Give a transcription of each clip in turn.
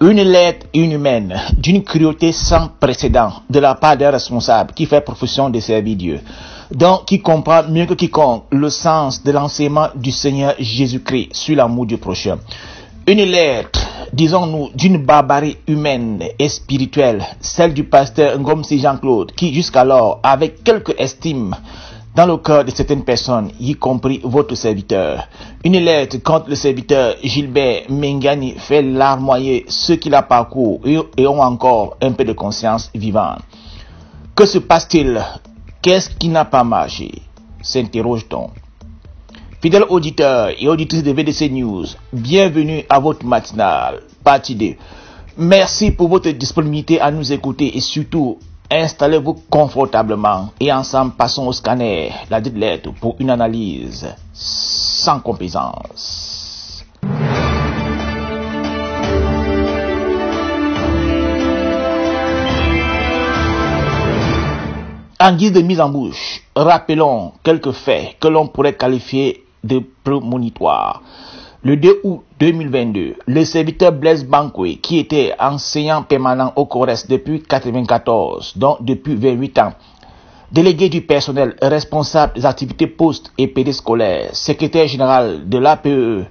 Une lettre inhumaine, d'une cruauté sans précédent de la part d'un responsable qui fait profession de servir Dieu, donc qui comprend mieux que quiconque le sens de l'enseignement du Seigneur Jésus-Christ sur l'amour du prochain. Une lettre, disons-nous, d'une barbarie humaine et spirituelle, celle du pasteur Ngomsi Jean-Claude, qui jusqu'alors, avec quelque estime dans le cœur de certaines personnes, y compris votre serviteur. Une lettre contre le serviteur Gilbert Mengani fait larmoyer ceux qui la parcourent et ont encore un peu de conscience vivante. Que se passe-t-il? Qu'est-ce qui n'a pas marché? S'interroge-t-on. Fidèles auditeurs et auditrices de VDC News, bienvenue à votre matinale, partie 2. Merci pour votre disponibilité à nous écouter et surtout, installez-vous confortablement et ensemble passons au scanner, la dite lettre pour une analyse sans complaisance. En guise de mise en bouche, rappelons quelques faits que l'on pourrait qualifier de prémonitoires. Le 2 août 2022, le serviteur Blaise Bankoué, qui était enseignant permanent au CORES depuis 1994, donc depuis 28 ans, délégué du personnel responsable des activités post et périscolaires, secrétaire général de l'APE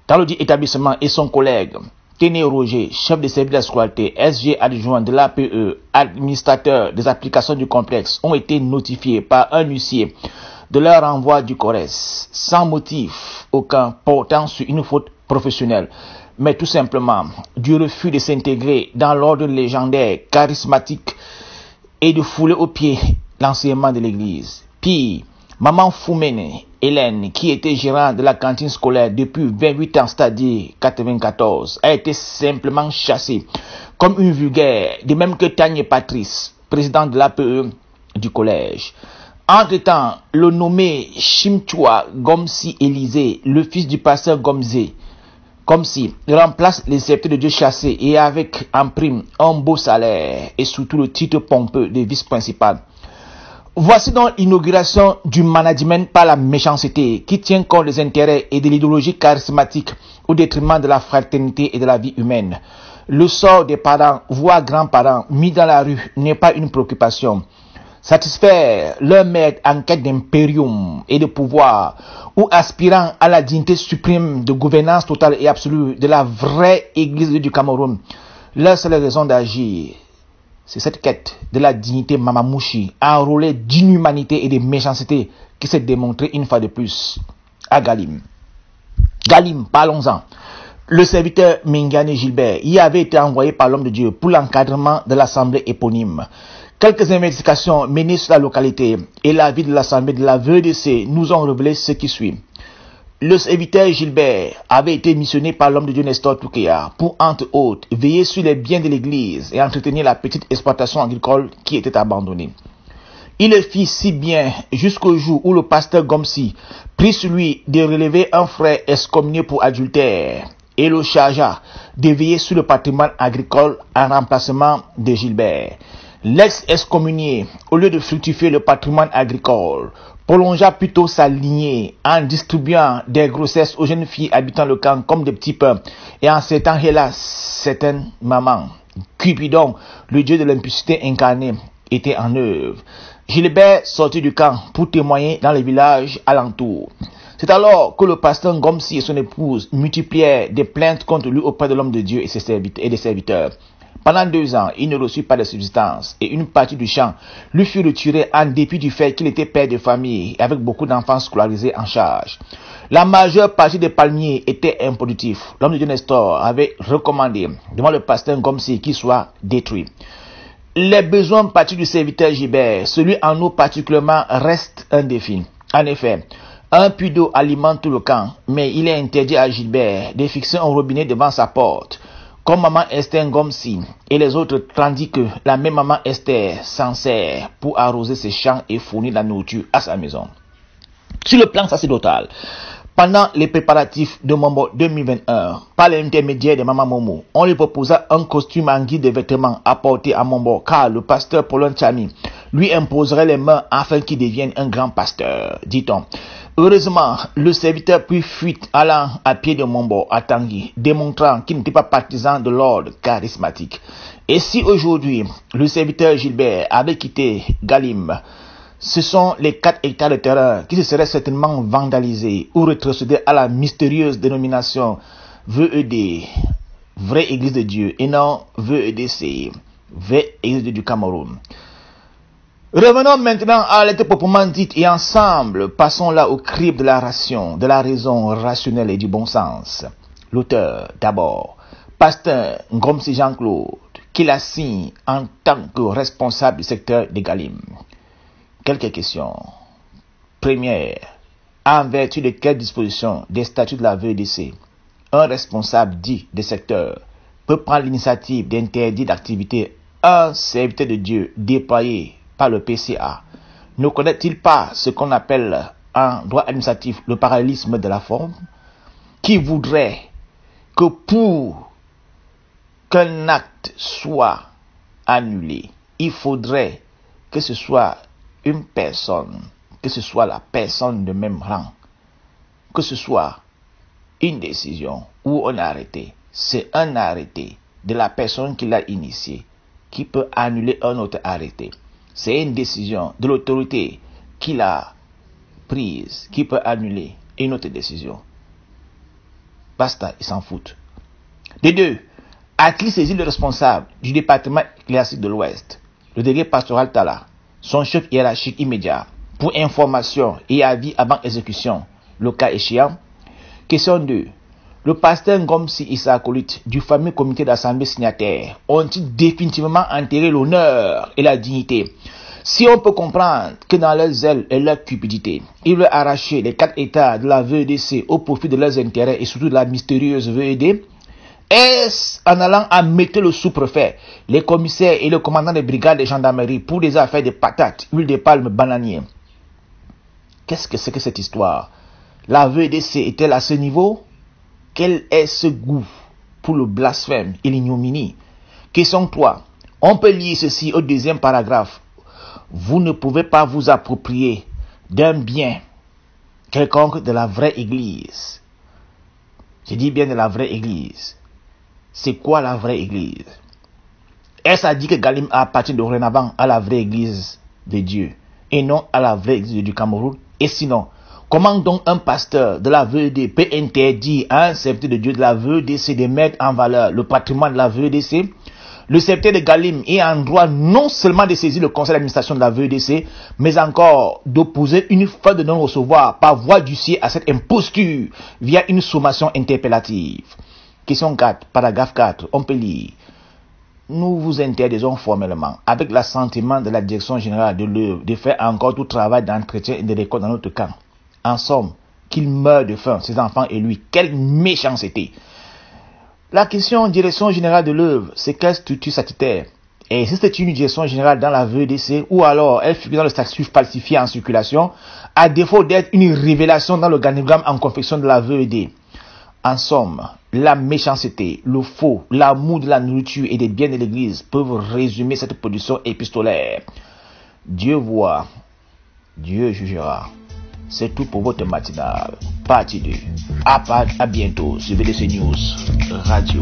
dans le dit établissement et son collègue, Téné Roger, chef de service de la scolarité, SG adjoint de l'APE, administrateur des applications du complexe, ont été notifiés par un huissier de leur renvoi du CORES, sans motif aucun portant sur une faute professionnelle, mais tout simplement du refus de s'intégrer dans l'ordre légendaire, charismatique et de fouler aux pieds l'enseignement de l'église. Puis, Maman Foumene, Hélène, qui était gérante de la cantine scolaire depuis 28 ans, c'est-à-dire 94, a été simplement chassée comme une vulgaire, de même que Tanya Patrice, présidente de l'APE du collège. Entre-temps, le nommé Chimchua Gomsi Élisée, le fils du pasteur Gomsi, remplace les sceptres de Dieu chassés et avec en prime un beau salaire et surtout le titre pompeux de vice-principal. Voici donc l'inauguration du management par la méchanceté qui tient compte des intérêts et de l'idéologie charismatique au détriment de la fraternité et de la vie humaine. Le sort des parents, voire grands-parents, mis dans la rue n'est pas une préoccupation. Satisfaire leur maître en quête d'impérium et de pouvoir ou aspirant à la dignité suprême de gouvernance totale et absolue de la vraie Église du Cameroun, leur seule raison d'agir, c'est cette quête de la dignité Mamamouchi, enrôlée d'inhumanité et de méchanceté qui s'est démontrée une fois de plus à Galim. Galim, parlons-en. Le serviteur Mengani Gilbert y avait été envoyé par l'homme de Dieu pour l'encadrement de l'assemblée éponyme. Quelques investigations menées sur la localité et la vie de l'assemblée de la VDC nous ont révélé ce qui suit. Le serviteur Gilbert avait été missionné par l'homme de Dieu Nestor Toukéa pour, entre autres, veiller sur les biens de l'église et entretenir la petite exploitation agricole qui était abandonnée. Il le fit si bien jusqu'au jour où le pasteur Gomsi prit sur lui de relever un frère excommunié pour adultère et le chargea de veiller sur le patrimoine agricole en remplacement de Gilbert. L'ex-excommunié, au lieu de fructifier le patrimoine agricole, prolongea plutôt sa lignée en distribuant des grossesses aux jeunes filles habitant le camp comme des petits pains et en s'étant hélas certaines mamans. Cupidon, le dieu de l'impudicité incarné, était en œuvre. Gilbert sortit du camp pour témoigner dans les villages alentours. C'est alors que le pasteur Gomsi et son épouse multiplièrent des plaintes contre lui auprès de l'homme de Dieu et des serviteurs. Pendant 2 ans, il ne reçut pas de subsistance et une partie du champ lui fut retirée en dépit du fait qu'il était père de famille avec beaucoup d'enfants scolarisés en charge. La majeure partie des palmiers étaient improductifs. L'homme de Dieu Nestor avait recommandé devant le pasteur Gomsi qu'il soit détruit. Les besoins partis du serviteur Gilbert, celui en eau particulièrement, reste un défi. En effet, un puits d'eau alimente tout le camp, mais il est interdit à Gilbert de fixer un robinet devant sa porte, comme maman Esther Gomsi et les autres, tandis que la même maman Esther s'en sert pour arroser ses champs et fournir la nourriture à sa maison. Sur le plan sacerdotal, pendant les préparatifs de Mombo 2021, par l'intermédiaire de Maman Momo, on lui proposa un costume en guise de vêtements à porter à Mombo, car le pasteur Paulin Chami lui imposerait les mains afin qu'il devienne un grand pasteur, dit-on. Heureusement, le serviteur prit fuite allant à pied de Mombo à Tanguy, démontrant qu'il n'était pas partisan de l'ordre charismatique. Et si aujourd'hui, le serviteur Gilbert avait quitté Galim, ce sont les 4 hectares de terrain qui se seraient certainement vandalisés ou rétrocédés à la mystérieuse dénomination VED, Vraie Église de Dieu, et non VEDC, Vraie Église de Dieu du Cameroun. Revenons maintenant à l'être proprement dite et ensemble, passons là au crible de la ration, de la raison rationnelle et du bon sens. L'auteur, d'abord, Pasteur Ngomsi Jean-Claude, qui l'assigne en tant que responsable du secteur de Galim. Quelques questions. Première, en vertu de quelle disposition des statuts de la VEDC, un responsable dit des secteurs peut prendre l'initiative d'interdire d'activité un serviteur de Dieu déployé par le PCA? Ne connaît-il pas ce qu'on appelle en droit administratif le parallélisme de la forme, qui voudrait que pour qu'un acte soit annulé, il faudrait que ce soit une personne, que ce soit la personne de même rang, que ce soit une décision ou un arrêté. C'est un arrêté de la personne qui l'a initié qui peut annuler un autre arrêté. C'est une décision de l'autorité qui l'a prise qui peut annuler une autre décision. Basta, ils s'en foutent. De deux, a-t-il saisi le responsable du département ecclésiastique de l'Ouest, le délégué pastoral Tala, son chef hiérarchique immédiat, pour information et avis avant exécution, le cas échéant? Question 2. Le pasteur Ngomsi Issa Akolit du fameux comité d'assemblée signataire ont-ils définitivement enterré l'honneur et la dignité? Si on peut comprendre que dans leur zèle et leur cupidité, ils veulent arracher les 4 États de la VEDC au profit de leurs intérêts et surtout de la mystérieuse VED, est-ce en allant à mettre le sous-préfet, les commissaires et le commandant des brigades de gendarmerie pour des affaires de patates, huile de palme, bananier? Qu'est-ce que c'est que cette histoire? La VEDC est-elle à ce niveau? Quel est ce goût pour le blasphème et l'ignominie? Question 3. On peut lire ceci au 2e paragraphe. Vous ne pouvez pas vous approprier d'un bien quelconque de la vraie église. Je dis bien de la vraie église. C'est quoi la vraie église? Est-ce à dire que Galim appartient dorénavant à la vraie église de Dieu et non à la vraie église du Cameroun? Et sinon, comment donc un pasteur de la VED peut interdire à un serviteur de Dieu de la VEDC de mettre en valeur le patrimoine de la VEDC? Le serviteur de Galim est en droit non seulement de saisir le conseil d'administration de la VEDC, mais encore d'opposer une fin de non-recevoir par voie d'huissier à cette imposture via une sommation interpellative. Question 4, paragraphe 4, on peut lire. Nous vous interdisons formellement, avec l'assentiment de la direction générale de l'œuvre, de faire encore tout travail d'entretien et de récolte dans notre camp. En somme, qu'il meure de faim, ses enfants et lui. Quelle méchanceté! La question direction générale de l'œuvre, c'est quelle structure statutaire? Et si c'est une direction générale dans la VEDC, ou alors elle figure dans le statut falsifié en circulation, à défaut d'être une révélation dans l'organigramme en confection de la VED. En somme, la méchanceté, le faux, l'amour de la nourriture et des biens de l'église peuvent résumer cette production épistolaire. Dieu voit, Dieu jugera. C'est tout pour votre matinale. Partie 2. À bientôt sur VDC News Radio.